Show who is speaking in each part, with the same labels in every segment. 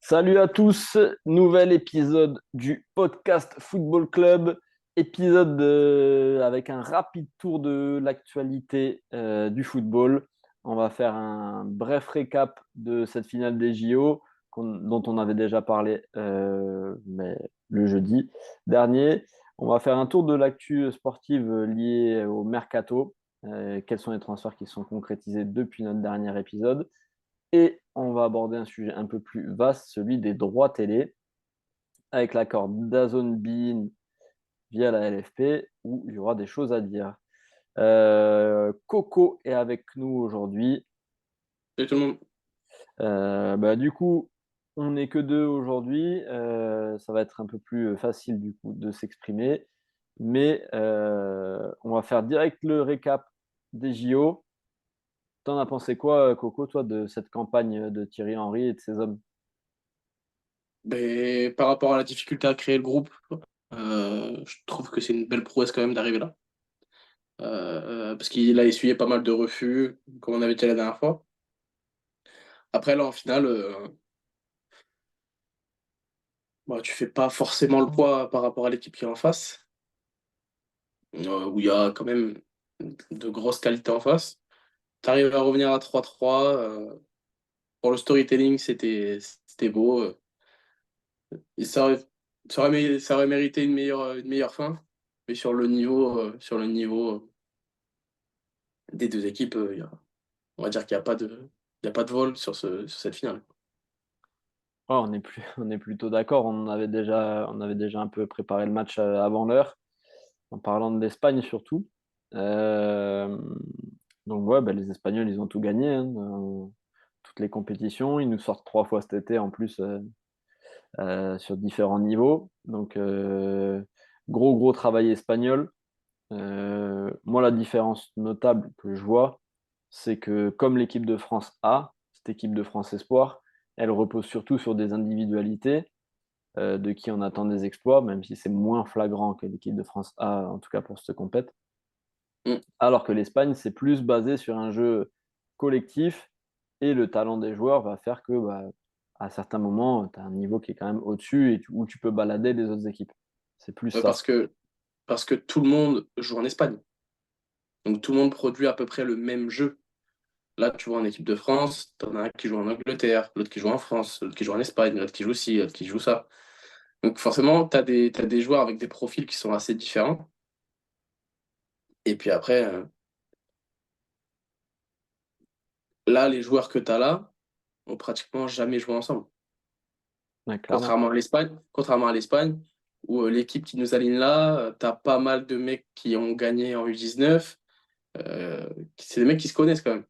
Speaker 1: Salut à tous, nouvel épisode du podcast Football Club, épisode avec un rapide tour de l'actualité du football. On va faire un bref récap de cette finale des JO dont on avait déjà parlé mais le jeudi dernier. On va faire un tour de l'actu sportive liée au mercato, quels sont les transferts qui sont concrétisés depuis notre dernier épisode. Et on va aborder un sujet un peu plus vaste, celui des droits télé, avec l'accord d'Azone Bein via la LFP, où il y aura des choses à dire. Coco est avec nous aujourd'hui.
Speaker 2: Salut tout le monde.
Speaker 1: Du coup, on n'est que deux aujourd'hui. Ça va être un peu plus facile du coup de s'exprimer. Mais on va faire direct le récap des JO. T'en as pensé quoi, Coco, toi, de cette campagne de Thierry Henry et de ses hommes?
Speaker 2: Ben, par rapport à la difficulté à créer le groupe, je trouve que c'est une belle prouesse quand même d'arriver là. Parce qu'il a essuyé pas mal de refus, comme on avait dit la dernière fois. Après, là, en finale, tu fais pas forcément le poids par rapport à l'équipe qui est en face, où il y a quand même de grosses qualités en face. Tu arrives à revenir à 3-3. Pour le storytelling, c'était beau. Et ça aurait mérité une meilleure fin. Mais sur le niveau des deux équipes, on va dire qu'il n'y a pas il y a pas de vol sur cette finale.
Speaker 1: Ouais, on est plutôt d'accord. On avait déjà un peu préparé le match avant l'heure, en parlant de l'Espagne surtout. Euh, donc, ouais, les Espagnols, ils ont tout gagné, hein, dans toutes les compétitions. Ils nous sortent trois fois cet été en plus sur différents niveaux. Donc, gros travail espagnol. Moi, la différence notable que je vois, c'est que comme l'équipe de France A, cette équipe de France Espoir, elle repose surtout sur des individualités de qui on attend des exploits, même si c'est moins flagrant que l'équipe de France A, en tout cas pour cette compète.
Speaker 2: Mm.
Speaker 1: Alors que l'Espagne, c'est plus basé sur un jeu collectif et le talent des joueurs va faire que, à certains moments, tu as un niveau qui est quand même au-dessus et où tu peux balader les autres équipes. C'est plus
Speaker 2: Euh,
Speaker 1: ça.
Speaker 2: Parce que, parce que tout le monde joue en Espagne. Donc tout le monde produit à peu près le même jeu. Là, tu vois en équipe de France, t'en as un qui joue en Angleterre, l'autre qui joue en France, l'autre qui joue en Espagne, l'autre qui joue ci, l'autre qui joue ça. Donc forcément, t'as des joueurs avec des profils qui sont assez différents. Et puis après, là, les joueurs que t'as là ont pratiquement jamais joué ensemble.
Speaker 1: Ouais, clairement.
Speaker 2: Contrairement à l'Espagne, où l'équipe qui nous aligne là, t'as pas mal de mecs qui ont gagné en U19. C'est des mecs qui se connaissent quand même.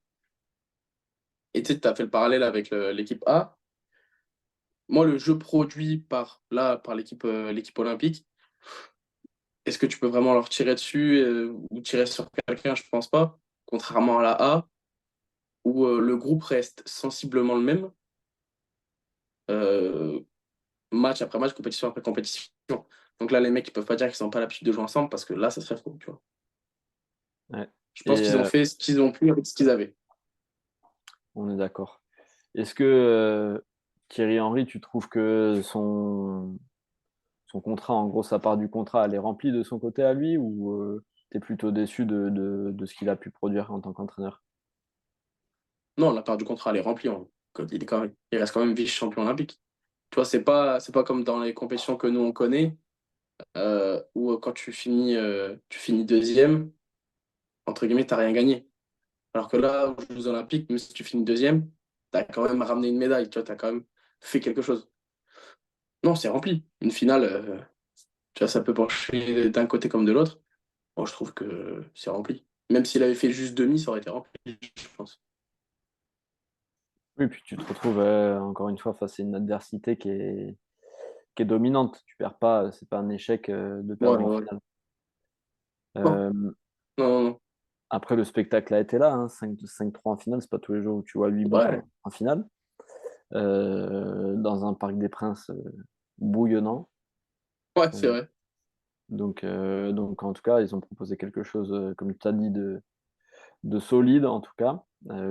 Speaker 2: Et tu sais, as fait le parallèle avec l'équipe A. Moi, le jeu produit par l'équipe olympique, est-ce que tu peux vraiment leur tirer dessus ou tirer sur quelqu'un? Je pense pas. Contrairement à la A, où le groupe reste sensiblement le même, euh, match après match, compétition après compétition. Donc là, les mecs, ils peuvent pas dire qu'ils n'ont pas l'habitude de jouer ensemble parce que là, ça serait faux, tu vois.
Speaker 1: Ouais.
Speaker 2: Je pense
Speaker 1: Et
Speaker 2: qu'ils ont fait ce qu'ils ont pu avec ce qu'ils avaient.
Speaker 1: on est d'accord. Est-ce que Thierry Henry, tu trouves que son contrat, en gros, sa part du contrat, elle est remplie de son côté à lui ou tu es plutôt déçu de ce qu'il a pu produire en tant qu'entraîneur?
Speaker 2: Non, la part du contrat, elle est remplie. Il reste quand même vice-champion olympique. Tu vois, c'est pas comme dans les compétitions que nous, on connaît, où quand tu finis deuxième, entre guillemets, t'as rien gagné. Alors que là, aux Jeux Olympiques, même si tu finis deuxième, t'as quand même ramené une médaille, tu vois, t'as quand même fait quelque chose. Non, c'est rempli. Une finale, tu vois, ça peut pencher d'un côté comme de l'autre. Moi, je trouve que c'est rempli. Même s'il avait fait juste demi, ça aurait été rempli, je pense.
Speaker 1: Oui, puis tu te retrouves encore une fois face à une adversité qui est dominante. Tu perds pas, c'est pas un échec de
Speaker 2: Ouais,
Speaker 1: perdre une
Speaker 2: ouais.
Speaker 1: finale.
Speaker 2: Non,
Speaker 1: Euh,
Speaker 2: non, non.
Speaker 1: Après, le spectacle a été là, hein, 5-3 en finale, c'est pas tous les jours où tu vois 8 buts
Speaker 2: Ouais.
Speaker 1: en finale, dans un Parc des Princes bouillonnant.
Speaker 2: Ouais, c'est
Speaker 1: Euh,
Speaker 2: vrai.
Speaker 1: donc, en tout cas, ils ont proposé quelque chose, comme tu as dit, de solide, en tout cas,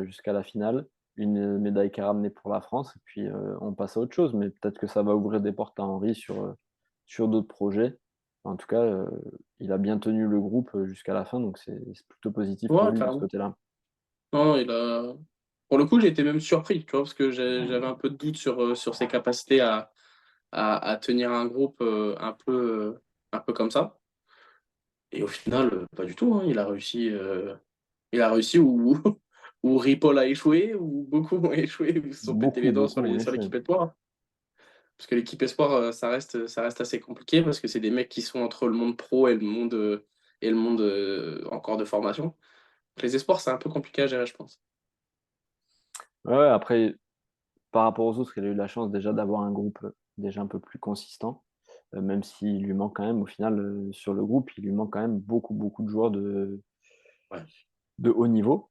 Speaker 1: jusqu'à la finale. une médaille qui est ramenée pour la France, et puis on passe à autre chose. Mais peut-être que ça va ouvrir des portes à Henry sur d'autres projets. En tout cas, il a bien tenu le groupe jusqu'à la fin, donc c'est plutôt positif pour
Speaker 2: Ouais,
Speaker 1: lui de ce
Speaker 2: clairement.
Speaker 1: côté-là.
Speaker 2: Non, pour le coup, j'ai été même surpris, tu vois, parce que j'avais un peu de doute sur ses capacités à tenir un groupe un peu comme ça. Et au final, pas du tout, hein. Il a réussi où, où Ripoll a échoué, où beaucoup ont échoué, où ils se sont pété les
Speaker 1: Beaucoup,
Speaker 2: dents
Speaker 1: beaucoup ont
Speaker 2: sur
Speaker 1: échoué.
Speaker 2: l'équipe espoir. Parce que l'équipe espoir, ça reste assez compliqué parce que c'est des mecs qui sont entre le monde pro et le monde encore de formation. Les espoirs, c'est un peu compliqué à gérer, je pense.
Speaker 1: Ouais, ouais, après, par rapport aux autres, il a eu la chance déjà d'avoir un groupe déjà un peu plus consistant, même s'il lui manque quand même, au final, sur le groupe, il lui manque quand même beaucoup, beaucoup de joueurs
Speaker 2: Ouais,
Speaker 1: de haut niveau,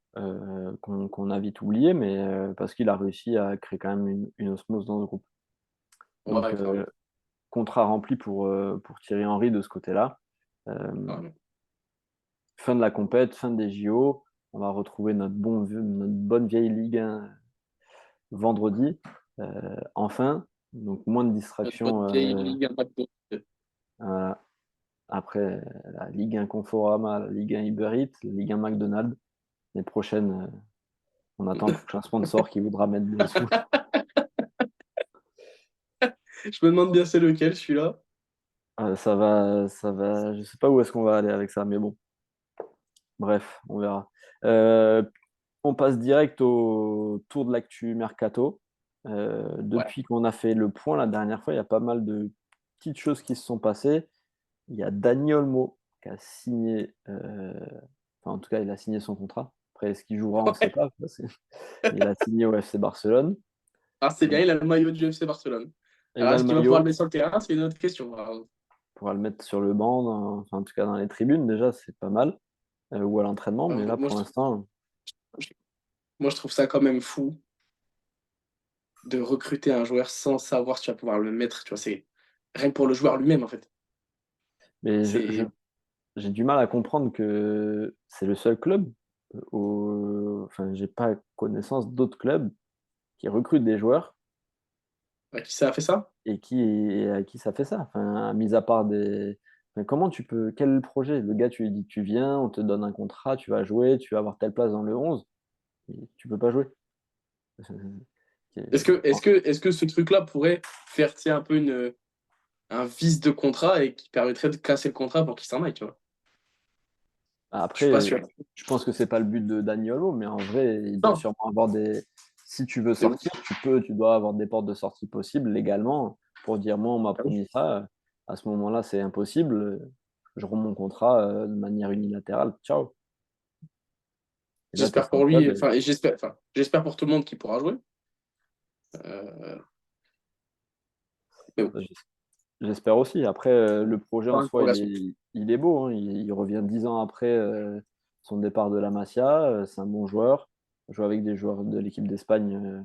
Speaker 1: qu'on a vite oublié, mais parce qu'il a réussi à créer quand même une osmose dans ce groupe. Donc,
Speaker 2: ouais, clairement.
Speaker 1: contrat rempli pour Thierry Henry de ce côté-là.
Speaker 2: Clairement.
Speaker 1: Fin de la compète, fin des JO, on va retrouver notre bonne vieille Ligue 1 vendredi, enfin, donc moins de
Speaker 2: Notre bonne
Speaker 1: distractions
Speaker 2: vieille Ligue 1 McDo.
Speaker 1: euh, après la Ligue 1 Conforama, la Ligue 1 Uber Eats, la Ligue 1 McDonald's. Les prochaines, on attend le prochain sponsor qui voudra mettre des sous.
Speaker 2: Je me demande bien c'est lequel, celui-là.
Speaker 1: Je sais pas où est-ce qu'on va aller avec ça, mais bon, bref, on verra. On passe direct au tour de l'actu Mercato.
Speaker 2: Ouais.
Speaker 1: Depuis qu'on a fait le point la dernière fois, il y a pas mal de petites choses qui se sont passées. Il y a Dani Olmo qui a signé, enfin en tout cas il a signé son contrat. Après, est-ce qu'il jouera, on ne sait
Speaker 2: Ouais.
Speaker 1: pas. Il a signé au FC Barcelone.
Speaker 2: Ah, c'est bien, il a le maillot du FC Barcelone.
Speaker 1: Il
Speaker 2: Alors,
Speaker 1: a le
Speaker 2: est-ce qu'il va pouvoir le
Speaker 1: maillot,
Speaker 2: mettre sur le terrain? C'est une autre question. Alors,
Speaker 1: on pourra le mettre sur le banc, enfin en tout cas dans les tribunes déjà, c'est pas mal. Ou à l'entraînement, mais là
Speaker 2: moi,
Speaker 1: pour l'instant,
Speaker 2: moi, je trouve ça quand même fou de recruter un joueur sans savoir si tu vas pouvoir le mettre. Tu vois, c'est rien que pour le joueur lui-même, en fait.
Speaker 1: mais
Speaker 2: C'est
Speaker 1: j'ai du mal à comprendre que c'est le seul club, enfin j'ai pas connaissance d'autres clubs qui recrutent des joueurs
Speaker 2: qui ça a fait ça?
Speaker 1: et à qui ça fait ça. Enfin, mis à part des. Enfin, comment tu peux. Quel est le projet? Le gars, tu lui dis tu viens, on te donne un contrat, tu vas jouer, tu vas avoir telle place dans le 11, et tu peux pas jouer.
Speaker 2: Est-ce que ce truc-là pourrait faire, tu sais, un peu un vice de contrat et qui permettrait de casser le contrat pour qu'il s'en aille, tu vois? Je suis pas
Speaker 1: Après,
Speaker 2: sûr.
Speaker 1: je pense que c'est pas le but de Dani Olmo, mais en vrai, il doit
Speaker 2: Non,
Speaker 1: sûrement avoir des. Si tu veux
Speaker 2: c'est ouf.
Speaker 1: sortir, tu dois avoir des portes de sortie possibles légalement pour dire moi, on m'a promis ça. À ce moment-là, c'est impossible. Je romps mon contrat de manière unilatérale. Ciao. Et là, tu es
Speaker 2: J'espère
Speaker 1: sans
Speaker 2: pour lui,
Speaker 1: club.
Speaker 2: j'espère pour tout le monde qu'il pourra jouer. Euh, mais bon,
Speaker 1: J'espère aussi. Après, le projet en
Speaker 2: pas une
Speaker 1: soi,
Speaker 2: progression.
Speaker 1: il est beau, hein. Il revient 10 ans après son départ de la Masia. C'est un bon joueur. Il joue avec des joueurs de l'équipe d'Espagne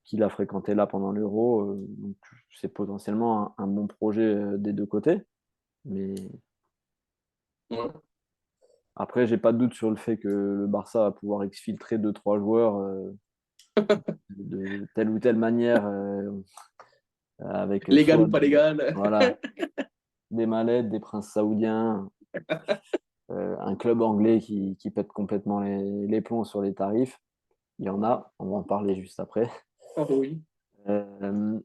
Speaker 1: qu'il a fréquenté là pendant l'Euro. Donc, c'est potentiellement un bon projet des deux côtés. Mais
Speaker 2: Ouais.
Speaker 1: après, j'ai pas de doute sur le fait que le Barça va pouvoir exfiltrer deux, trois joueurs de telle ou telle manière, avec
Speaker 2: Légal
Speaker 1: soit
Speaker 2: ou pas légal.
Speaker 1: voilà, des mallettes, des princes saoudiens, un club anglais qui pète complètement les plombs sur les tarifs. Il y en a, on va en parler juste après.
Speaker 2: Oh, oui.
Speaker 1: Euh,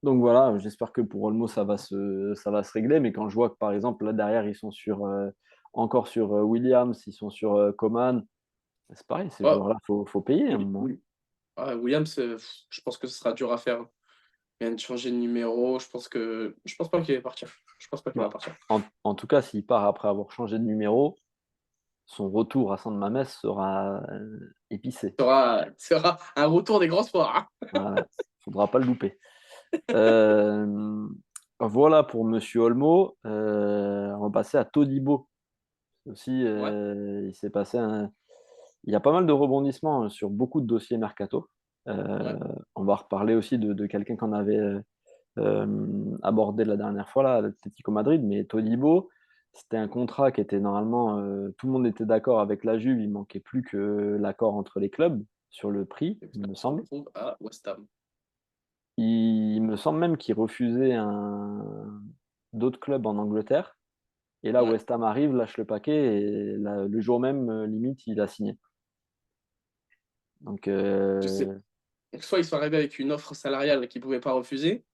Speaker 1: donc voilà, j'espère que pour Olmo, ça va se régler. Mais quand je vois que par exemple, là derrière, ils sont encore sur Williams, ils sont sur Coman, c'est pareil, ces
Speaker 2: Oh,
Speaker 1: joueurs-là, faut payer à un
Speaker 2: oui,
Speaker 1: moment.
Speaker 2: oui. Ah, Williams, je pense que ce sera dur à faire. Il vient de changer de numéro. Je pense pas qu'il va partir. Je pense pas qu'il va
Speaker 1: Bah,
Speaker 2: partir.
Speaker 1: en tout cas, s'il part après avoir changé de numéro, son retour à Saint-Mamès sera épicé.
Speaker 2: Sera un retour des grands sports.
Speaker 1: Voilà, faudra pas le louper. Euh, voilà pour Monsieur Olmo. On va passer à Todibo. Aussi,
Speaker 2: Ouais,
Speaker 1: il y a pas mal de rebondissements sur beaucoup de dossiers mercato.
Speaker 2: ouais,
Speaker 1: On va reparler aussi de quelqu'un qu'on avait abordé la dernière fois, là, l'Atlético Madrid, mais Todibo, c'était un contrat qui était normalement, tout le monde était d'accord avec la Juve, il manquait plus que l'accord entre les clubs. sur le prix,
Speaker 2: Et
Speaker 1: il
Speaker 2: putain,
Speaker 1: me
Speaker 2: il se
Speaker 1: semble.
Speaker 2: retrouve à West Ham.
Speaker 1: Il me semble même qu'il refusait d'autres clubs en Angleterre. Et là,
Speaker 2: Ouais.
Speaker 1: West Ham arrive, lâche le paquet et le jour même, limite, il a signé. Donc,
Speaker 2: Je sais. Donc, soit ils sont arrivés avec une offre salariale qu'ils ne pouvaient pas refuser.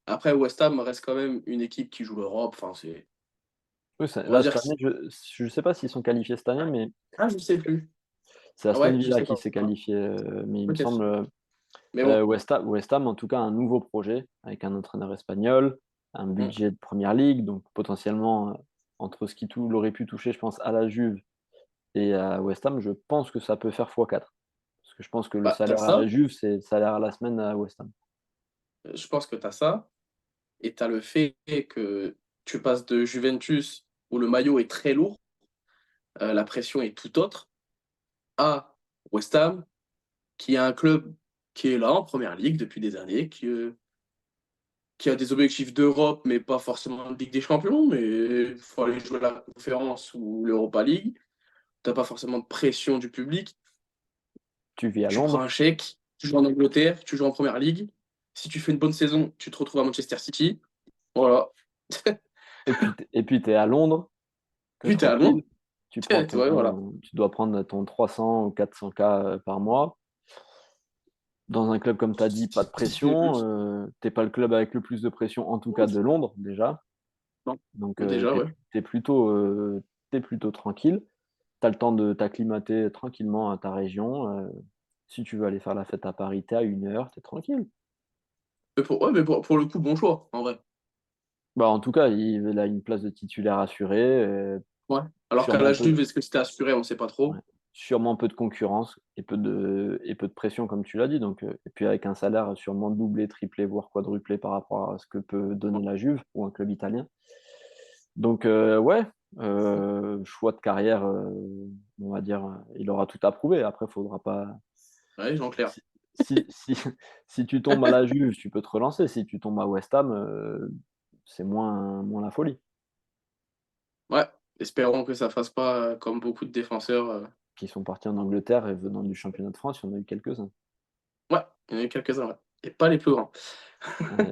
Speaker 2: Après, West Ham reste quand même une équipe qui joue l'Europe. Enfin, c'est...
Speaker 1: oui,
Speaker 2: On va
Speaker 1: là,
Speaker 2: dire
Speaker 1: cette
Speaker 2: que
Speaker 1: année, je ne sais pas s'ils sont qualifiés cette année, mais
Speaker 2: ah, je sais plus.
Speaker 1: c'est
Speaker 2: Ah ouais,
Speaker 1: Aston
Speaker 2: je
Speaker 1: Villa
Speaker 2: sais
Speaker 1: qui
Speaker 2: pas.
Speaker 1: s'est qualifié. Mais il me
Speaker 2: Peut-être.
Speaker 1: semble,
Speaker 2: Mais bon.
Speaker 1: West Ham, en tout cas, un nouveau projet avec un entraîneur espagnol, un
Speaker 2: Mm.
Speaker 1: budget de Première Ligue, donc potentiellement, entre ce qu'il aurait pu toucher, je pense, à la Juve et à West Ham, je pense que ça peut faire x4. Parce que je pense que le
Speaker 2: Bah, t'as
Speaker 1: salaire à
Speaker 2: ça.
Speaker 1: la Juve, c'est le salaire à la semaine à West Ham.
Speaker 2: Je pense que t'as ça. Et t'as le fait que tu passes de Juventus, où le maillot est très lourd, la pression est tout autre, à West Ham, qui est un club qui est là en première ligue depuis des années, qui a des objectifs d'Europe, mais pas forcément de Ligue des Champions, mais il faut aller jouer la conférence ou l'Europa League. T'as pas forcément de pression du public.
Speaker 1: Tu vis à
Speaker 2: Tu prends un
Speaker 1: Londres,
Speaker 2: chèque, tu joues en Angleterre, tu joues en première ligue. Si tu fais une bonne saison, tu te retrouves à Manchester City. Voilà.
Speaker 1: et puis tu es à Londres, tu es
Speaker 2: Puis t'es à Londres.
Speaker 1: tranquille,
Speaker 2: Ouais, voilà.
Speaker 1: tu dois prendre ton 300 ou 400K par mois. Dans un club, comme tu as dit, pas de pression. Tu pas le club avec le plus de pression, en tout cas de Londres, déjà.
Speaker 2: Non,
Speaker 1: Donc,
Speaker 2: déjà, ouais.
Speaker 1: t'es plutôt tranquille. Tu as le temps de t'acclimater tranquillement à ta région. Si tu veux aller faire la fête à Paris, tu es à 1 heure, tu es tranquille.
Speaker 2: Ouais, mais pour le coup, bon choix, en vrai.
Speaker 1: Bah, en tout cas, il a une place de titulaire assurée.
Speaker 2: Ouais. Alors qu'à
Speaker 1: Sûrement
Speaker 2: la
Speaker 1: peu,
Speaker 2: Juve, est-ce que c'était assuré? On ne sait pas
Speaker 1: ouais,
Speaker 2: trop.
Speaker 1: sûrement peu de concurrence et peu de pression, comme tu l'as dit. Donc, et puis avec un salaire sûrement doublé, triplé, voire quadruplé par rapport à ce que peut donner la Juve ou un club italien. Donc, ouais, choix de carrière, on va dire, il aura tout à prouver. Après, il faudra pas.
Speaker 2: Ouais, Jean-Claire.
Speaker 1: Si, si, si, si tu tombes à la Juve, tu peux te relancer. Si tu tombes à West Ham, c'est moins la folie.
Speaker 2: Ouais. Espérons que ça fasse pas comme beaucoup de défenseurs.
Speaker 1: Qui sont partis en Angleterre et venant du championnat de France, il y en a eu quelques-uns.
Speaker 2: Ouais, il y en a eu quelques-uns, ouais. Et pas les plus grands.
Speaker 1: Ouais.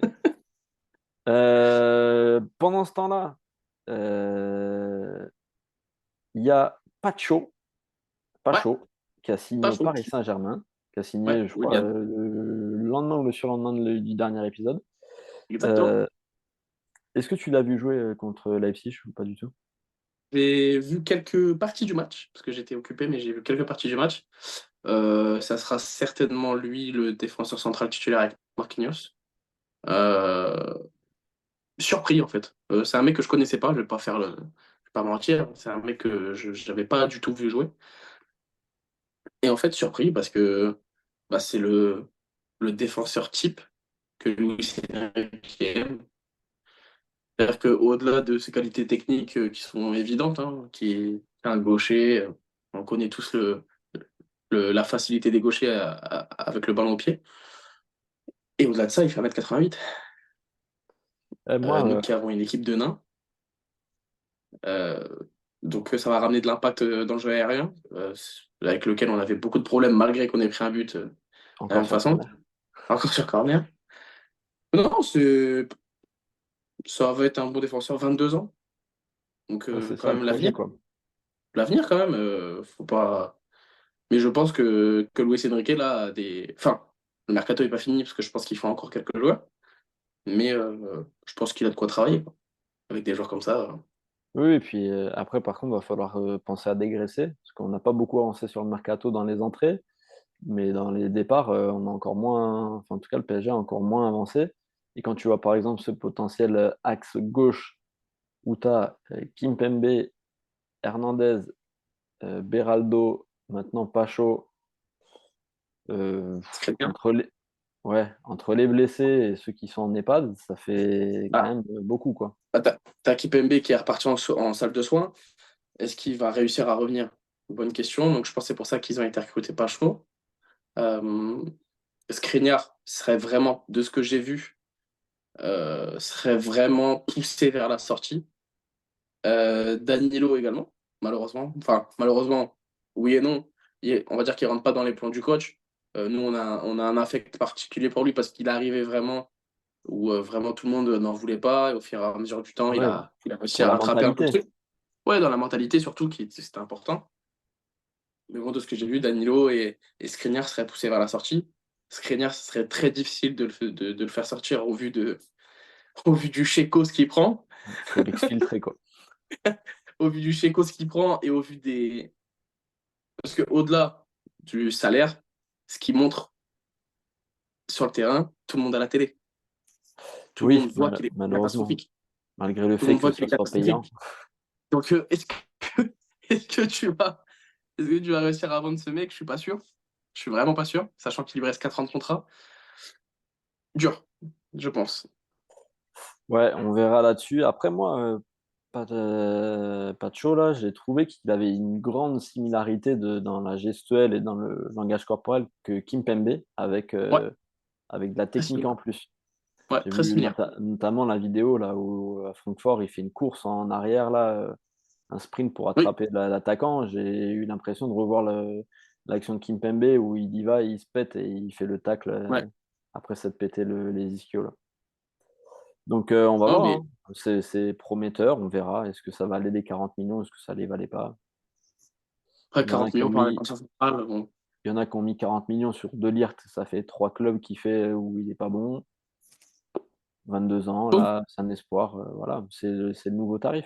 Speaker 1: Pendant ce temps-là, euh, il y a
Speaker 2: Ouais,
Speaker 1: Pacho, qui a signé
Speaker 2: pas
Speaker 1: au
Speaker 2: chaud.
Speaker 1: Paris Saint-Germain, qui a
Speaker 2: Ouais,
Speaker 1: signé, je crois,
Speaker 2: William.
Speaker 1: le lendemain ou le surlendemain du dernier épisode.
Speaker 2: Exactement.
Speaker 1: Euh, Est-ce que tu l'as vu jouer contre Leipzig ou pas du tout?
Speaker 2: J'ai vu quelques parties du match, parce que j'étais occupé, mais j'ai vu quelques parties du match. Ça sera certainement lui le défenseur central titulaire avec Marquinhos. Euh, Surpris en fait. C'est un mec que je connaissais pas, je vais pas mentir, c'est un mec que je n'avais pas du tout vu jouer. Et en fait surpris parce que bah, c'est le défenseur type que Luis Enrique aime. C'est-à-dire qu'au-delà de ses qualités techniques qui sont évidentes, hein, qui est un gaucher, on connaît tous la facilité des gauchers avec le ballon au pied. Et au-delà de ça, il fait 1m88.
Speaker 1: Moi,
Speaker 2: Nous qui avons une équipe de nains, euh, donc ça va ramener de l'impact dans le jeu aérien, avec lequel on avait beaucoup de problèmes malgré qu'on ait pris un but de la
Speaker 1: encore
Speaker 2: même
Speaker 1: sur
Speaker 2: façon.
Speaker 1: corner.
Speaker 2: Encore sur corner. Non, ça va être un bon défenseur, 22 ans. Donc
Speaker 1: Ouais, c'est
Speaker 2: quand
Speaker 1: ça le
Speaker 2: même
Speaker 1: projet,
Speaker 2: l'avenir.
Speaker 1: quoi.
Speaker 2: L'avenir quand même, faut pas. Mais je pense que Luis Enrique, là, a des. Enfin, le mercato n'est pas fini parce que je pense qu'il faut encore quelques joueurs. Mais je pense qu'il a de quoi travailler, quoi. Avec des joueurs comme ça.
Speaker 1: Oui, et puis après, par contre, il va falloir penser à dégraisser, parce qu'on n'a pas beaucoup avancé sur le mercato dans les entrées, mais dans les départs, on a encore moins, enfin, en tout cas, le PSG a encore moins avancé. Et quand tu vois, par exemple, ce potentiel axe gauche où tu as Kimpembe, Hernandez, Beraldo, maintenant Pacho, euh,
Speaker 2: C'est très bien.
Speaker 1: entre les, ouais, entre les blessés et ceux qui sont en EHPAD, ça fait quand
Speaker 2: Ah,
Speaker 1: même beaucoup, quoi.
Speaker 2: bah, t'as Kipembe qui est reparti en salle de soins. Est-ce qu'il va réussir à revenir? Bonne question. Donc, je pense que c'est pour ça qu'ils ont été recrutés par chaud. Euh, Skriniar serait vraiment, de ce que j'ai vu, serait vraiment poussé vers la sortie. Danilo également, malheureusement. Enfin, malheureusement, oui et non. on va dire qu'il rentre pas dans les plans du coach. Nous, on a un affect particulier pour lui parce qu'il arrivait vraiment où vraiment tout le monde n'en voulait pas. Et au fur et à mesure du temps, il
Speaker 1: Ouais,
Speaker 2: a, il a réussi
Speaker 1: pour
Speaker 2: à
Speaker 1: la
Speaker 2: rattraper un peu le
Speaker 1: mentalité.
Speaker 2: truc. Ouais, dans la mentalité surtout, c'était important. Mais bon, de ce que j'ai vu, Danilo et Skriniar seraient poussés vers la sortie. Skriniar, ce serait très difficile de le faire sortir au vu du Chéco ce qu'il prend.
Speaker 1: Il faut l'exfiltrer, quoi.
Speaker 2: Au vu du Chéco ce qu'il prend et au vu des. Parce qu'au-delà du salaire, ce qu'il montre sur le terrain, tout le monde à la télé. Tout le
Speaker 1: Oui,
Speaker 2: monde voit qu'il est
Speaker 1: malheureusement,
Speaker 2: catastrophique.
Speaker 1: malgré le
Speaker 2: Tout le
Speaker 1: fait
Speaker 2: monde
Speaker 1: que
Speaker 2: voit qu'il
Speaker 1: ça
Speaker 2: est
Speaker 1: soit payant.
Speaker 2: catastrophique. Donc, est-ce que tu vas réussir à vendre ce mec? Je suis pas sûr. Je suis vraiment pas sûr, sachant qu'il lui reste 4 ans de contrat. Dur, je pense.
Speaker 1: Ouais, on verra là-dessus. Après, moi, Pacho, là, j'ai trouvé qu'il avait une grande similarité dans la gestuelle et dans le langage corporel que Kimpembe,
Speaker 2: Ouais,
Speaker 1: avec de la
Speaker 2: très
Speaker 1: technique
Speaker 2: similaire.
Speaker 1: en plus.
Speaker 2: Ouais,
Speaker 1: J'ai
Speaker 2: très
Speaker 1: vu
Speaker 2: similaire.
Speaker 1: notamment la vidéo là où à Francfort, il fait une course en arrière, là, un sprint pour
Speaker 2: Oui,
Speaker 1: attraper l'attaquant. J'ai eu l'impression de revoir l'action de Kimpembe où il y va, il se pète et il fait le tacle
Speaker 2: ouais.
Speaker 1: après s'être pété les ischios, là. Donc, on va
Speaker 2: Non,
Speaker 1: voir,
Speaker 2: mais
Speaker 1: hein. C'est prometteur, on verra. Est-ce que ça va aller des 40 millions? Est-ce que ça les valait pas?
Speaker 2: après
Speaker 1: Il y en a
Speaker 2: 40
Speaker 1: qui ont
Speaker 2: millions par
Speaker 1: mis,
Speaker 2: défenseur central, bon.
Speaker 1: il y en a qui ont mis 40 millions sur De Ligt, ça fait 3 clubs qui fait où il est pas bon. 22 ans,
Speaker 2: Bon.
Speaker 1: là, c'est un espoir, voilà, c'est le nouveau tarif.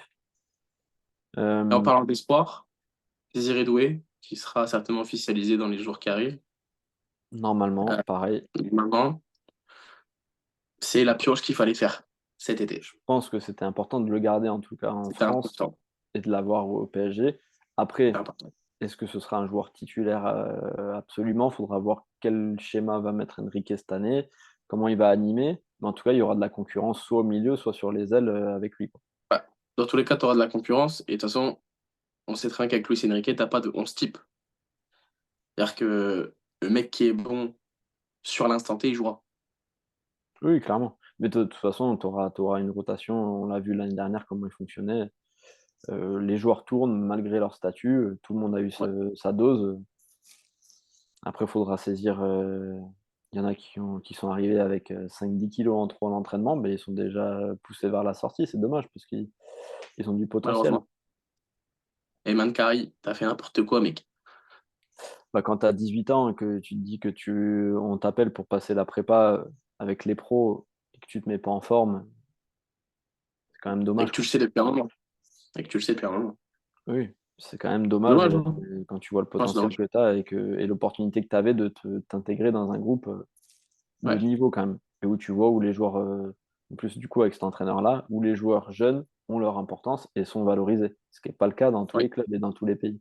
Speaker 2: Et en
Speaker 1: Euh,
Speaker 2: parlant d'espoir, Désiré Doué, qui sera certainement officialisé dans les jours qui arrivent.
Speaker 1: Normalement,
Speaker 2: Euh,
Speaker 1: pareil.
Speaker 2: Maintenant, c'est la pioche qu'il fallait faire cet été.
Speaker 1: Je pense que c'était important de le garder en tout cas en
Speaker 2: C'était
Speaker 1: France
Speaker 2: important.
Speaker 1: et de l'avoir au PSG.
Speaker 2: C'était
Speaker 1: Après,
Speaker 2: important.
Speaker 1: est-ce que ce sera un joueur titulaire? Absolument. Il faudra voir quel schéma va mettre Enrique cette année, comment il va animer. Mais en tout cas, il y aura de la concurrence soit au milieu, soit sur les ailes avec lui, quoi.
Speaker 2: Ouais. Dans tous les cas, tu auras de la concurrence. Et de toute façon, on sait très bien qu'avec Luis Enrique, tu n'as pas de 11 type. C'est-à-dire que le mec qui est bon sur l'instant T, il jouera.
Speaker 1: Oui, clairement. Mais de toute façon, tu auras une rotation. On l'a vu l'année dernière comment il fonctionnait. Les joueurs tournent malgré leur statut. Tout le monde a eu
Speaker 2: Ouais.
Speaker 1: sa dose. Après, il faudra saisir. Il y en a qui sont arrivés avec 5-10 kilos en trop en entraînement, mais ils sont déjà poussés vers la sortie. C'est dommage parce qu'ils ont du potentiel.
Speaker 2: Malheureusement. Et Mankari, t'as fait n'importe quoi, mec.
Speaker 1: Bah, quand tu as 18 ans et que tu te dis que on t'appelle pour passer la prépa avec les pros et que tu te mets pas en forme, c'est quand même
Speaker 2: Et
Speaker 1: dommage,
Speaker 2: que tu le
Speaker 1: quoi.
Speaker 2: sais depuis un moment. Et que tu le sais depuis un moment.
Speaker 1: Oui, c'est quand même dommage
Speaker 2: Dommage, hein.
Speaker 1: quand tu vois le
Speaker 2: Ouais, c'est
Speaker 1: potentiel
Speaker 2: dommage.
Speaker 1: que tu as et l'opportunité que tu avais de t'intégrer dans un groupe de
Speaker 2: Ouais,
Speaker 1: niveau quand même. Et où tu vois où les joueurs, en plus du coup avec cet entraîneur-là, où les joueurs jeunes ont leur importance et sont valorisés. Ce qui n'est pas le cas dans tous
Speaker 2: ouais,
Speaker 1: les clubs et dans tous les pays.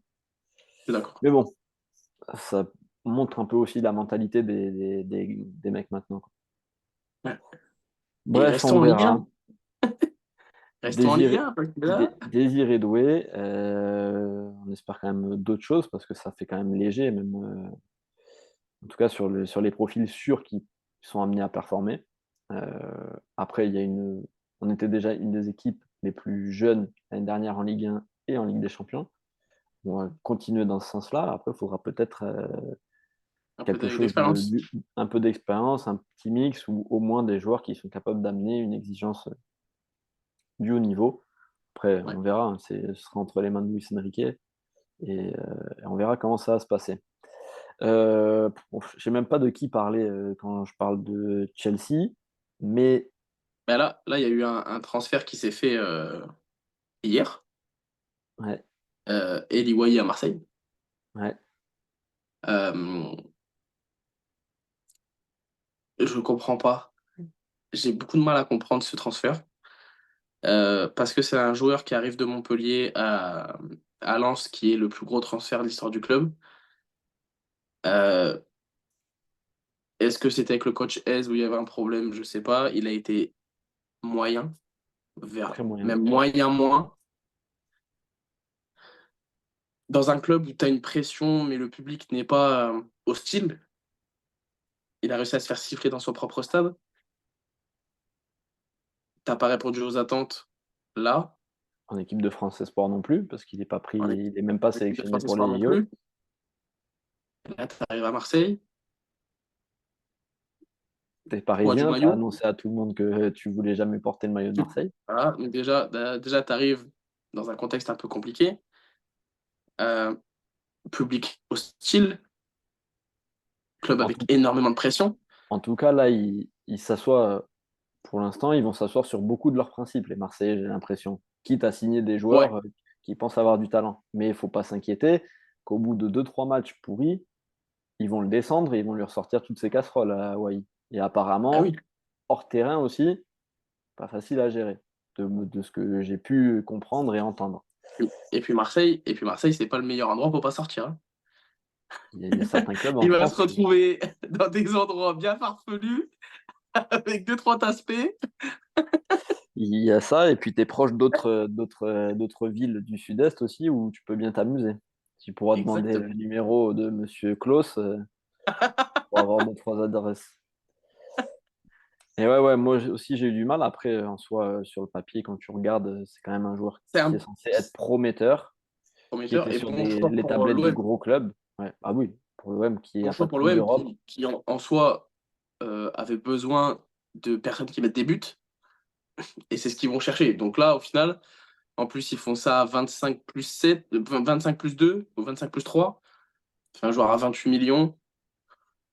Speaker 2: je suis d'accord.
Speaker 1: Mais bon, ça montre un peu aussi la mentalité des mecs maintenant, quoi.
Speaker 2: Ouais. Et
Speaker 1: Bref, on
Speaker 2: restons en Ligue
Speaker 1: verra.
Speaker 2: 1. Restons en Ligue
Speaker 1: Désiré,
Speaker 2: 1, parce que là,
Speaker 1: Désiré Doué, on espère quand même d'autres choses parce que ça fait quand même léger, même en tout cas sur les profils sûrs qui sont amenés à performer. Après, on était déjà une des équipes les plus jeunes l'année dernière en Ligue 1 et en Ligue des Champions. On va continuer dans ce sens-là. Après, il faudra peut-être
Speaker 2: un peu
Speaker 1: quelque chose
Speaker 2: d'expérience.
Speaker 1: un peu d'expérience, un petit mix ou au moins des joueurs qui sont capables d'amener une exigence du haut niveau. Après,
Speaker 2: Ouais.
Speaker 1: on verra, hein, ce sera entre les mains de Luis Enrique et on verra comment ça va se passer. Je sais même pas de qui parler quand je parle de Chelsea, mais
Speaker 2: Mais là, il y a eu un transfert qui s'est fait hier.
Speaker 1: ouais,
Speaker 2: Eli Wahi à Marseille.
Speaker 1: ouais,
Speaker 2: Euh, je comprends pas. J'ai beaucoup de mal à comprendre ce transfert. Parce que c'est un joueur qui arrive de Montpellier à Lens, qui est le plus gros transfert de l'histoire du club. Euh, Est-ce que c'était avec le coach Hez où il y avait un problème? Je sais pas. Il a été moyen,
Speaker 1: très moyen.
Speaker 2: même moyen moins. Dans un club où tu as une pression, mais le public n'est pas hostile, il a réussi à se faire siffler dans son propre stade. T'as pas répondu aux attentes là,
Speaker 1: En équipe de France Espoir non plus, parce qu'il n'est pas pris,
Speaker 2: en
Speaker 1: il est même pas
Speaker 2: équipe de
Speaker 1: sélectionné
Speaker 2: France
Speaker 1: pour
Speaker 2: Espoir
Speaker 1: les
Speaker 2: non
Speaker 1: JO.
Speaker 2: plus. Là, tu arrives à Marseille,
Speaker 1: T'es
Speaker 2: poids du
Speaker 1: parisien, t'as
Speaker 2: maillot.
Speaker 1: annoncé à tout le monde que tu voulais jamais porter le maillot de Marseille.
Speaker 2: Voilà. Donc déjà tu arrives dans un contexte un peu compliqué. Euh, Public hostile, club
Speaker 1: En
Speaker 2: avec
Speaker 1: tout,
Speaker 2: énormément de pression.
Speaker 1: en tout cas, là, ils s'assoient, pour l'instant, ils vont s'asseoir sur beaucoup de leurs principes, les Marseillais, j'ai l'impression. Quitte à signer des
Speaker 2: Ouais,
Speaker 1: joueurs qui pensent avoir du talent. Mais il ne faut pas s'inquiéter qu'au bout de 2 3 matchs pourris, ils vont le descendre et ils vont lui ressortir toutes ses casseroles à Wai. Et
Speaker 2: ah oui.
Speaker 1: apparemment, hors terrain aussi, pas facile à gérer, de ce que j'ai pu comprendre et entendre.
Speaker 2: Et puis Marseille, c'est pas le meilleur endroit pour pas sortir, hein.
Speaker 1: Il y a certains clubs en
Speaker 2: Il va se
Speaker 1: France,
Speaker 2: retrouver dans des endroits bien farfelus, avec deux, trois aspects.
Speaker 1: il y a ça, et puis tu es proche d'autres villes du sud-est aussi où tu peux bien t'amuser. Tu pourras demander le
Speaker 2: Exactement.
Speaker 1: numéro de Monsieur Klaus pour avoir 2 3 adresses. Et ouais, moi aussi j'ai eu du mal. Après, en soi, sur le papier, quand tu regardes, c'est quand même un joueur
Speaker 2: C'est
Speaker 1: qui est
Speaker 2: un
Speaker 1: censé être prometteur, qui était
Speaker 2: prometteur et
Speaker 1: sur
Speaker 2: bon choix
Speaker 1: les
Speaker 2: pour
Speaker 1: tablettes des
Speaker 2: l'OM.
Speaker 1: gros clubs. Ouais. Ah oui, pour l'OM qui
Speaker 2: Bon
Speaker 1: n'a pas
Speaker 2: choix
Speaker 1: de
Speaker 2: pour
Speaker 1: Coupe
Speaker 2: l'OM
Speaker 1: d'Europe.
Speaker 2: qui en soi avait besoin de personnes qui mettent des buts. Et c'est ce qu'ils vont chercher. Donc là, au final, en plus, ils font ça à 25 plus 7, 25 plus 2 ou 25 plus 3. C'est un joueur à 28 millions.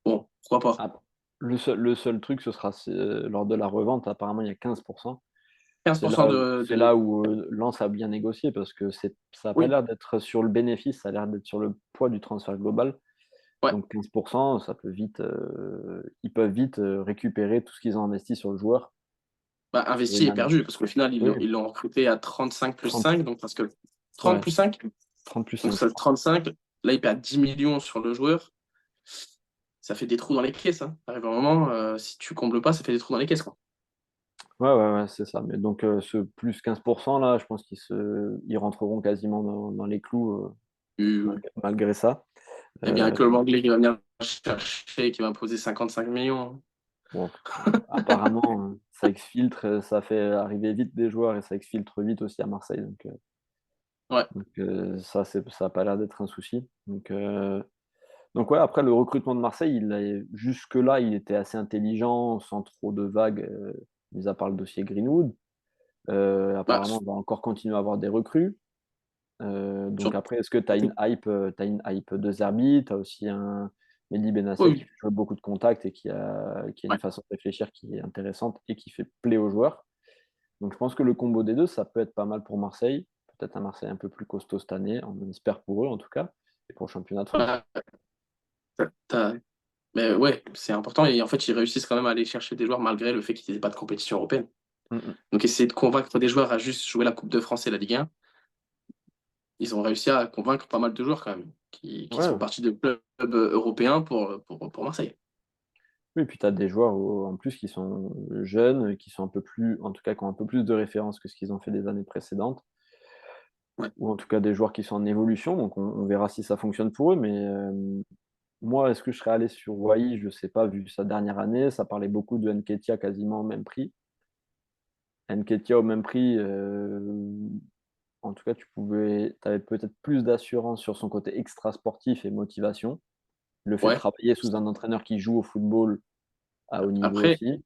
Speaker 2: Bon, pourquoi pas.
Speaker 1: Ah, le seul truc, ce sera lors de la revente, apparemment il y a 15%. C'est là
Speaker 2: 15%
Speaker 1: où,
Speaker 2: de,
Speaker 1: c'est là
Speaker 2: de...
Speaker 1: où Lens a bien négocié parce que ça n'a pas
Speaker 2: Oui,
Speaker 1: l'air d'être sur le bénéfice, ça a l'air d'être sur le poids du transfert global.
Speaker 2: ouais.
Speaker 1: Donc 15%, ils peuvent vite récupérer tout ce qu'ils ont investi sur le joueur
Speaker 2: Bah,
Speaker 1: sur
Speaker 2: investi
Speaker 1: une
Speaker 2: et
Speaker 1: année.
Speaker 2: perdu, parce qu'au final, ils
Speaker 1: Oui,
Speaker 2: l'ont ils l'ont recruté à 35 plus
Speaker 1: 30,
Speaker 2: 5, donc parce que 30
Speaker 1: ouais,
Speaker 2: plus 5,
Speaker 1: 30 plus
Speaker 2: donc
Speaker 1: 5, je
Speaker 2: ça
Speaker 1: crois.
Speaker 2: 35. Là, il perd 10 millions sur le joueur. Ça fait des trous dans les caisses, hein. Arrive un moment, si tu combles pas, ça fait des trous dans les caisses, quoi.
Speaker 1: Ouais, c'est ça. Mais donc ce plus 15% là, je pense ils rentreront quasiment dans les clous
Speaker 2: Euh,
Speaker 1: malgré ça.
Speaker 2: Il y a bien
Speaker 1: Euh,
Speaker 2: que l'anglais qui va venir chercher et qui va imposer 55 millions.
Speaker 1: bon, apparemment, ça exfiltre, ça fait arriver vite des joueurs et ça exfiltre vite aussi à Marseille.
Speaker 2: Ouais,
Speaker 1: Ça, ça n'a pas l'air d'être un souci. Donc ouais, après le recrutement de Marseille, jusque-là, il était assez intelligent, sans trop de vagues, mis à part le dossier Greenwood.
Speaker 2: bah,
Speaker 1: Apparemment, on va encore continuer à avoir des recrues. Donc
Speaker 2: surtout,
Speaker 1: après, est-ce que tu as une hype de Zerbi? Tu as aussi un Mehdi
Speaker 2: oui,
Speaker 1: Benacer qui
Speaker 2: oui,
Speaker 1: fait jouer beaucoup de contacts et qui a une
Speaker 2: ouais.
Speaker 1: façon de réfléchir qui est intéressante et qui fait plaisir aux joueurs. Donc je pense que le combo des deux, ça peut être pas mal pour Marseille. Peut-être un Marseille un peu plus costaud cette année, on espère pour eux en tout cas, et pour le championnat de France.
Speaker 2: Ouais, t'as- Mais ouais, c'est important. Et en fait, ils réussissent quand même à aller chercher des joueurs malgré le fait qu'ils n'aient pas de compétition européenne.
Speaker 1: Mm, mm.
Speaker 2: Donc, essayer de convaincre des joueurs à juste jouer la Coupe de France et la Ligue 1, ils ont réussi à convaincre pas mal de joueurs quand même, qui
Speaker 1: Ouais.
Speaker 2: sont partis de clubs européens pour Marseille.
Speaker 1: Oui, puis tu as des joueurs en plus qui sont jeunes, qui sont un peu plus, en tout cas, qui ont un peu plus de références que ce qu'ils ont fait les années précédentes,
Speaker 2: Ouais.
Speaker 1: ou en tout cas des joueurs qui sont en évolution, donc on verra si ça fonctionne pour eux, mais moi, est-ce que je serais allé sur Wai? Je ne sais pas, vu sa dernière année, ça parlait beaucoup de Nketiah quasiment au même prix. Nketiah au même prix, en tout cas, tu avais peut-être plus d'assurance sur son côté extra-sportif et motivation. Le fait de
Speaker 2: Ouais.
Speaker 1: travailler sous un entraîneur qui joue au football à haut niveau
Speaker 2: Après,
Speaker 1: aussi.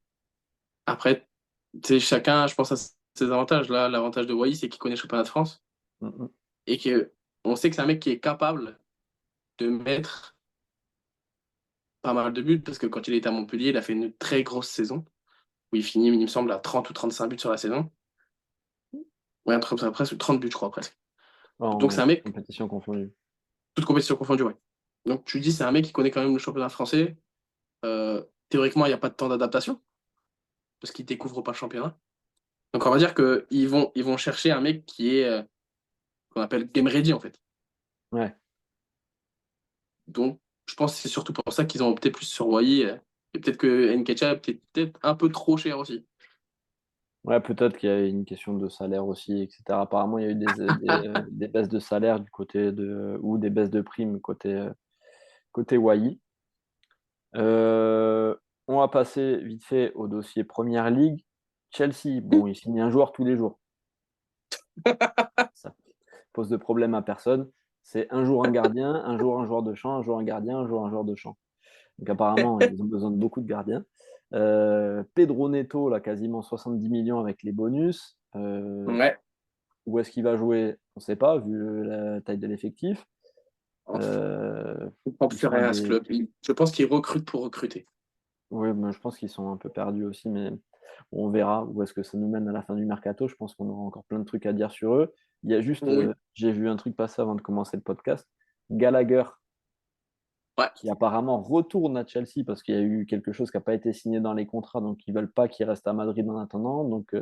Speaker 2: après, tu sais, chacun, je pense, à ses avantages. Là, l'avantage de Wai, c'est qu'il connaît le championnat de France
Speaker 1: Mm, mm.
Speaker 2: et que on sait que c'est un mec qui est capable de mettre pas mal de buts parce que quand il était à Montpellier, il a fait une très grosse saison où il finit, il me semble, à 30 ou 35 buts sur la saison. Ouais, un truc comme ça, presque 30 buts, je crois, presque. Donc c'est
Speaker 1: En
Speaker 2: un
Speaker 1: toute
Speaker 2: mec,
Speaker 1: compétition confondue.
Speaker 2: toute compétition confondue, ouais. Donc tu dis, c'est un mec qui connaît quand même le championnat français. Théoriquement, il n'y a pas de temps d'adaptation parce qu'il découvre pas le championnat. Donc on va dire qu'ils vont chercher un mec qui est qu'on appelle game ready en fait.
Speaker 1: Ouais.
Speaker 2: Donc je pense que c'est surtout pour ça qu'ils ont opté plus sur Wai. Et peut-être que Nketiah est peut-être un peu trop cher aussi.
Speaker 1: Ouais, peut-être qu'il y a une question de salaire aussi, etc. Apparemment, il y a eu des baisses de salaire ou des baisses de primes côté Wai. Euh, on va passer vite fait au dossier Première Ligue. Chelsea, bon, il signe un joueur tous les jours. Ça pose de problème à personne. C'est un jour un gardien, un jour un joueur de champ, un jour un gardien, un jour un joueur de champ. Donc apparemment, ils ont besoin de beaucoup de gardiens. Pedro Neto, là, quasiment 70 millions avec les bonus.
Speaker 2: Ouais.
Speaker 1: Où est-ce qu'il va jouer? On ne sait pas, vu la taille de l'effectif.
Speaker 2: On ne comprend
Speaker 1: Ils
Speaker 2: plus
Speaker 1: sont à
Speaker 2: rien à ce
Speaker 1: des...
Speaker 2: club. Je pense qu'ils recrutent pour recruter.
Speaker 1: Oui, mais je pense qu'ils sont un peu perdus aussi, mais on verra où est-ce que ça nous mène à la fin du mercato. Je pense qu'on aura encore plein de trucs à dire sur eux. Il y a juste,
Speaker 2: Oui.
Speaker 1: j'ai vu un truc passer avant de commencer le podcast. Gallagher,
Speaker 2: Ouais.
Speaker 1: qui apparemment retourne à Chelsea parce qu'il y a eu quelque chose qui n'a pas été signé dans les contrats, donc ils ne veulent pas qu'il reste à Madrid en attendant. Donc,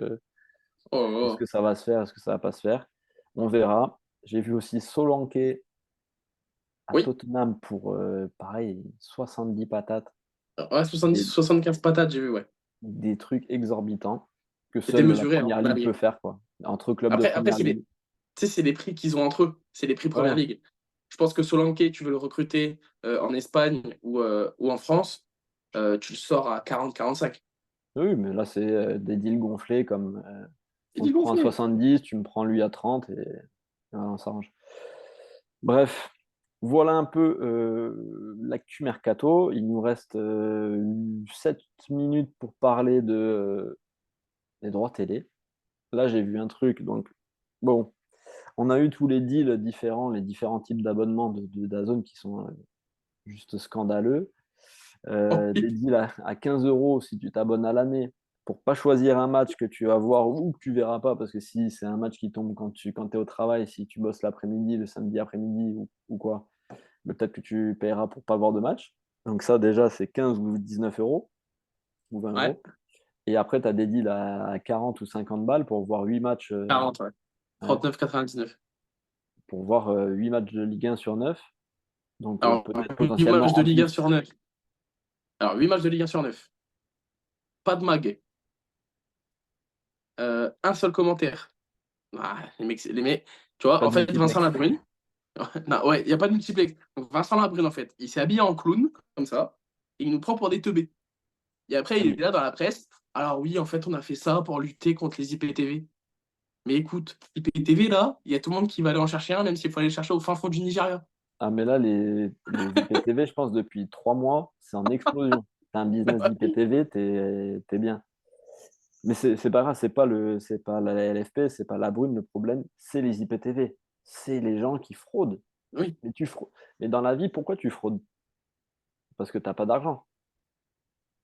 Speaker 2: Oh,
Speaker 1: est-ce
Speaker 2: oh.
Speaker 1: que ça va se faire? Est-ce que ça va pas se faire? On verra. J'ai vu aussi Solanke à
Speaker 2: Oui.
Speaker 1: Tottenham pour, pareil, 70 patates.
Speaker 2: Ouais, 70,
Speaker 1: Des,
Speaker 2: 75 patates, j'ai vu, ouais.
Speaker 1: des trucs exorbitants que
Speaker 2: C'est
Speaker 1: seule la
Speaker 2: démesuré, hein,
Speaker 1: Première
Speaker 2: Première
Speaker 1: Ligue peut
Speaker 2: Ligue.
Speaker 1: faire, quoi. Entre clubs de
Speaker 2: Après
Speaker 1: Première
Speaker 2: c'est
Speaker 1: Ligue.
Speaker 2: tu sais, c'est les prix qu'ils ont entre eux. C'est les prix Première
Speaker 1: Ouais.
Speaker 2: Ligue. Je pense que Solanke, tu veux le recruter en Espagne ou en France, tu le sors à 40-45.
Speaker 1: Oui, mais là, c'est des deals gonflés comme
Speaker 2: Il
Speaker 1: on
Speaker 2: est
Speaker 1: te prend à
Speaker 2: gonflé.
Speaker 1: 70, tu me prends lui à 30 et voilà, on s'arrange. Bref, voilà un peu l'actu mercato. Il nous reste 7 minutes pour parler des droits télé. Là, j'ai vu un truc, donc bon, on a eu tous les deals différents, les différents types d'abonnements d'Azone qui sont juste scandaleux.
Speaker 2: Oh,
Speaker 1: Des deals à 15 euros si tu t'abonnes à l'année pour pas choisir un match que tu vas voir ou que tu verras pas, parce que si c'est un match qui tombe quand tu es au travail, si tu bosses l'après-midi, le samedi après-midi ou quoi, peut-être que tu paieras pour pas voir de match. Donc ça, déjà, c'est 15 ou 19 euros ou 20
Speaker 2: ouais,
Speaker 1: euros. Et après, tu as des deals à 40 ou 50 balles pour voir 8 matchs,
Speaker 2: 40, ouais.
Speaker 1: ouais,
Speaker 2: 39,99.
Speaker 1: pour voir 8 matchs de Ligue 1 sur 9. Donc
Speaker 2: Alors,
Speaker 1: peut-être
Speaker 2: 8 matchs
Speaker 1: potentiellement
Speaker 2: de
Speaker 1: en
Speaker 2: Ligue 1
Speaker 1: plus.
Speaker 2: sur 9. Alors, 8 matchs de Ligue 1 sur 9. Pas de mag. Un seul commentaire. Ah, les mecs, tu vois,
Speaker 1: Pas
Speaker 2: en
Speaker 1: de
Speaker 2: fait, Vincent
Speaker 1: multiplex.
Speaker 2: Labrune, non, ouais, il n'y a pas de multiplex. Donc, Vincent Labrune, en fait, il s'est habillé en clown, comme ça, et il nous prend pour des teubés. Et après,
Speaker 1: Ah,
Speaker 2: il
Speaker 1: mais
Speaker 2: est là dans la presse. Alors oui, en fait, on a fait ça pour lutter contre les IPTV. Mais écoute, IPTV, là, il y a tout le monde qui va aller en chercher un, même s'il faut aller le chercher au fin fond du Nigeria.
Speaker 1: Ah, mais là, les IPTV, je pense, depuis 3 mois, c'est en explosion. Tu as un business d'IPTV, t'es bien. Mais c'est pas grave, c'est pas la LFP, c'est pas la brune, le problème, c'est les IPTV. C'est les gens qui fraudent.
Speaker 2: Oui,
Speaker 1: Mais tu fraudes. Mais dans la vie, pourquoi tu fraudes? Parce que t'as pas d'argent.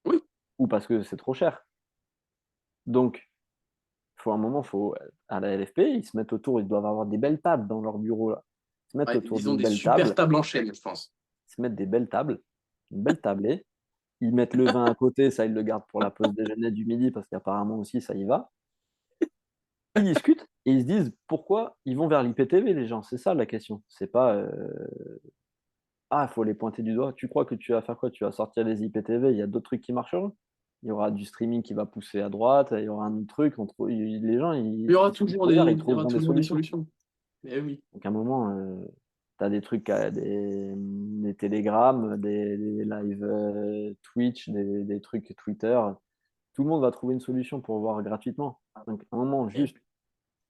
Speaker 2: oui.
Speaker 1: Ou parce que c'est trop cher. Donc, faut un moment, à la LFP, ils se mettent autour, ils doivent avoir des belles tables dans leur bureau là. Ils se mettent
Speaker 2: Ouais,
Speaker 1: autour
Speaker 2: ils ont
Speaker 1: d'une
Speaker 2: des
Speaker 1: belle
Speaker 2: super
Speaker 1: table,
Speaker 2: tables en chaîne, je pense.
Speaker 1: ils se mettent des belles tables, une belle tablée. Ils mettent le vin à côté, ça ils le gardent pour la pause déjeuner du midi parce qu'apparemment aussi ça y va. Ils discutent et ils se disent pourquoi ils vont vers l'IPTV les gens. C'est ça la question. C'est pas ah, il faut les pointer du doigt. Tu crois que tu vas faire quoi? Tu vas sortir les IPTV, il y a d'autres trucs qui marcheront. Il y aura du streaming qui va pousser à droite, il y aura un autre truc. Les gens, s'ils sont débrouillards, ils
Speaker 2: Il y aura
Speaker 1: trouveront des
Speaker 2: toujours des
Speaker 1: solutions.
Speaker 2: solutions. Mais oui.
Speaker 1: Donc à un moment, tu as des trucs, des télégrammes, des lives Twitch, des trucs Twitter. Tout le monde va trouver une solution pour voir gratuitement. Donc à un moment,
Speaker 2: Et,
Speaker 1: juste,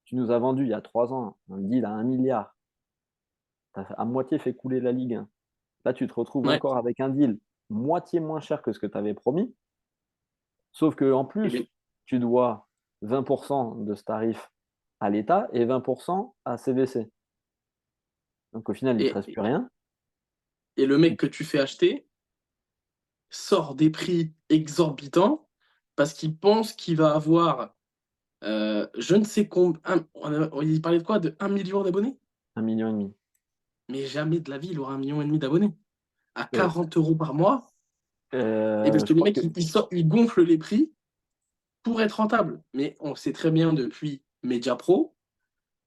Speaker 1: tu nous as vendu il y a 3 ans un deal à 1 milliard. Tu as à moitié fait couler la Ligue 1. Là, tu te retrouves
Speaker 2: ouais.
Speaker 1: encore avec un deal moitié moins cher que ce que tu avais promis. Sauf qu'en
Speaker 2: Et,
Speaker 1: plus, tu dois 20% de ce tarif à l'État et 20% à CVC. Donc au final, il ne te reste
Speaker 2: et,
Speaker 1: plus rien.
Speaker 2: et le mec que tu fais acheter sort des prix exorbitants parce qu'il pense qu'il va avoir je ne sais combien. Il parlait de quoi? De 1 million d'abonnés?
Speaker 1: 1,5 million.
Speaker 2: Mais jamais de la vie, il aura 1,5 million d'abonnés. À
Speaker 1: Euh,
Speaker 2: 40 € par mois. Et parce
Speaker 1: je
Speaker 2: que les
Speaker 1: crois
Speaker 2: mecs,
Speaker 1: que
Speaker 2: ils gonflent les prix pour être rentable. Mais on sait très bien depuis Mediapro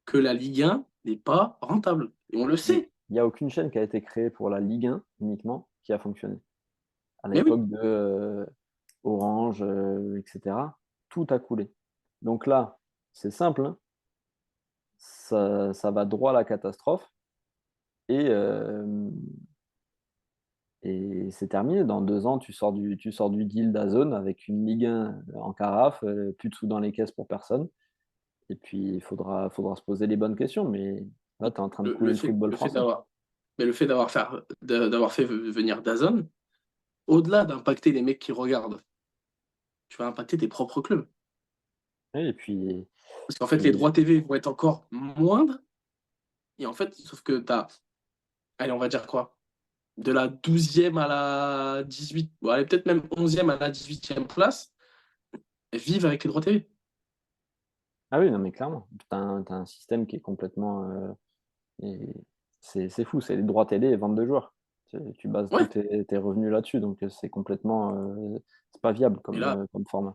Speaker 2: que la Ligue 1 n'est pas rentable. Et on le
Speaker 1: il
Speaker 2: sait.
Speaker 1: n'y a aucune chaîne qui a été créée pour la Ligue 1 uniquement qui a fonctionné. À
Speaker 2: Mais oui.
Speaker 1: l'époque de Orange, etc., tout a coulé. Donc là, c'est simple, hein, ça va droit à la catastrophe et, euh, et c'est terminé. Dans 2 ans, tu sors du deal d'Azone avec une Ligue 1 en carafe, plus de sous dans les caisses pour personne. Et puis, faudra se poser les bonnes questions. Mais Là, tu es en train de couler le football
Speaker 2: le fait
Speaker 1: français.
Speaker 2: d'avoir fait venir DAZN, au-delà d'impacter les mecs qui regardent, tu vas impacter tes propres clubs.
Speaker 1: Oui, et puis,
Speaker 2: Parce qu'en fait, les
Speaker 1: et-
Speaker 2: droits TV vont être encore moindres. Et en fait, sauf que tu as, allez, on va dire quoi? De la 12e à la 18, bon, allez, peut-être même 11e à la 18e place, vivent avec les droits TV.
Speaker 1: ah oui, non, mais clairement, t'as un système qui est complètement. C'est fou, c'est les droits télé et vente de joueurs. Tu bases tous
Speaker 2: Ouais.
Speaker 1: tes revenus là-dessus, donc c'est complètement. C'est pas viable
Speaker 2: Et là,
Speaker 1: comme format.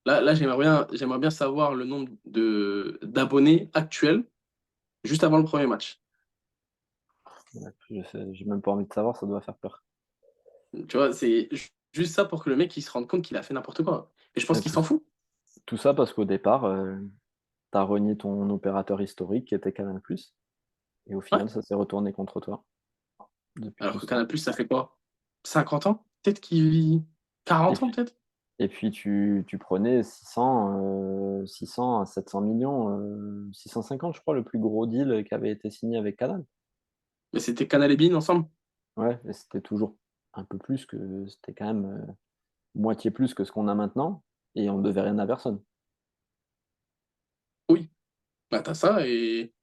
Speaker 2: j'aimerais bien savoir le nombre d'abonnés actuels juste avant le premier match.
Speaker 1: Ouais, j'ai même pas envie de savoir, ça doit faire peur.
Speaker 2: Tu vois, c'est juste ça pour que le mec il se rende compte qu'il a fait n'importe quoi. Et je pense
Speaker 1: Et
Speaker 2: qu'il s'en fout.
Speaker 1: tout ça parce qu'au départ, tu as renié ton opérateur historique qui était Canal+, et au
Speaker 2: Ouais.
Speaker 1: final, ça s'est retourné contre toi depuis tout
Speaker 2: Alors que
Speaker 1: ce temps.
Speaker 2: Canal+, ça fait quoi? 50 ans? Peut-être qu'il...
Speaker 1: Et
Speaker 2: 40 ans,
Speaker 1: puis,
Speaker 2: peut-être?
Speaker 1: et puis tu prenais 600 à 700 millions, 650, je crois, le plus gros deal qui avait été signé avec Canal.
Speaker 2: Mais c'était Canal et Bein ensemble.
Speaker 1: Ouais, et c'était toujours un peu plus que, c'était quand même moitié plus que ce qu'on a maintenant, et on ne devait rien à personne.
Speaker 2: Oui. Bah, t'as ça les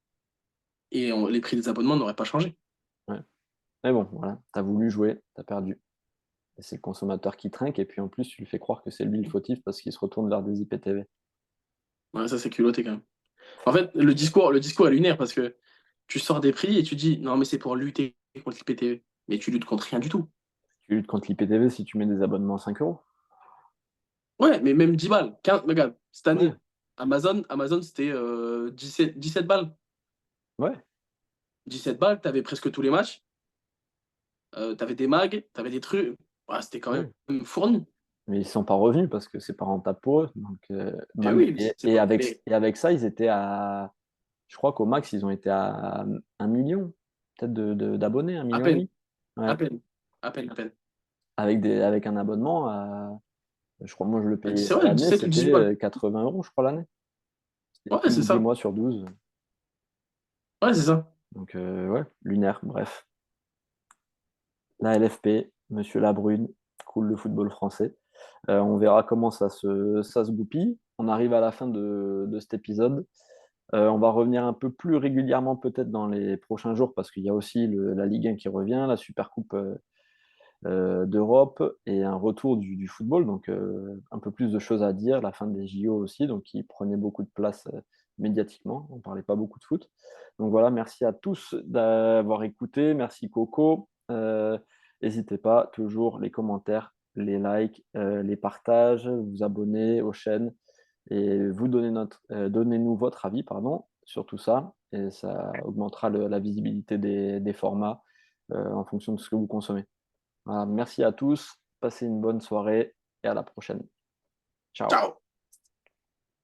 Speaker 2: prix des abonnements n'auraient pas changé.
Speaker 1: Ouais. Mais bon, voilà, t'as voulu jouer, t'as perdu. Et c'est le consommateur qui trinque, et puis en plus, tu lui fais croire que c'est lui le fautif parce qu'il se retourne vers des IPTV.
Speaker 2: Ouais, ça, c'est culotté quand même. En fait, le discours est lunaire parce que tu sors des prix et tu dis non, mais c'est pour lutter contre l'IPTV. Mais tu luttes contre rien du tout.
Speaker 1: Tu luttes contre l'IPTV si tu mets des abonnements à 5 euros.
Speaker 2: Ouais, mais même 10 balles. 15, regarde, cette
Speaker 1: Ouais,
Speaker 2: année, Amazon c'était 17 balles.
Speaker 1: ouais.
Speaker 2: 17 balles, t'avais presque tous les matchs. T'avais des mags, t'avais des trucs. Ouais, c'était quand
Speaker 1: Ouais.
Speaker 2: même fourni.
Speaker 1: Mais ils ne sont pas revenus parce que c'est pas rentable pour eux. Donc,
Speaker 2: Et oui, c'est pas. Mais
Speaker 1: et avec ça, ils étaient à. Je crois qu'au max, ils ont été à 1 million, peut-être d'abonnés, un
Speaker 2: à
Speaker 1: million et
Speaker 2: peine,
Speaker 1: demi. Ouais.
Speaker 2: à peine, à peine.
Speaker 1: Avec un abonnement à. Je crois, moi, je le payais
Speaker 2: C'est
Speaker 1: à
Speaker 2: vrai,
Speaker 1: l'année,
Speaker 2: 17 ou 18
Speaker 1: c'était
Speaker 2: balles.
Speaker 1: 80 euros, je crois, l'année. C'était
Speaker 2: Ouais, c'est
Speaker 1: 10
Speaker 2: ça.
Speaker 1: mois sur 12.
Speaker 2: Ouais, c'est ça.
Speaker 1: Donc, ouais, lunaire, bref. La LFP, Monsieur Labrune, cool le football français. On verra comment ça se goupille. On arrive à la fin de cet épisode. On va revenir un peu plus régulièrement peut-être dans les prochains jours parce qu'il y a aussi la Ligue 1 qui revient, la Supercoupe d'Europe et un retour du football. Donc un peu plus de choses à dire, la fin des JO aussi, donc qui prenait beaucoup de place médiatiquement. On ne parlait pas beaucoup de foot. Donc voilà, merci à tous d'avoir écouté. Merci Coco. N'hésitez pas, toujours les commentaires, les likes, les partages, vous abonner aux chaînes et vous donnez-nous votre avis pardon, sur tout ça. Et ça augmentera la visibilité des formats en fonction de ce que vous consommez. Voilà, merci à tous, passez une bonne soirée et à la prochaine. Ciao.
Speaker 2: Ciao!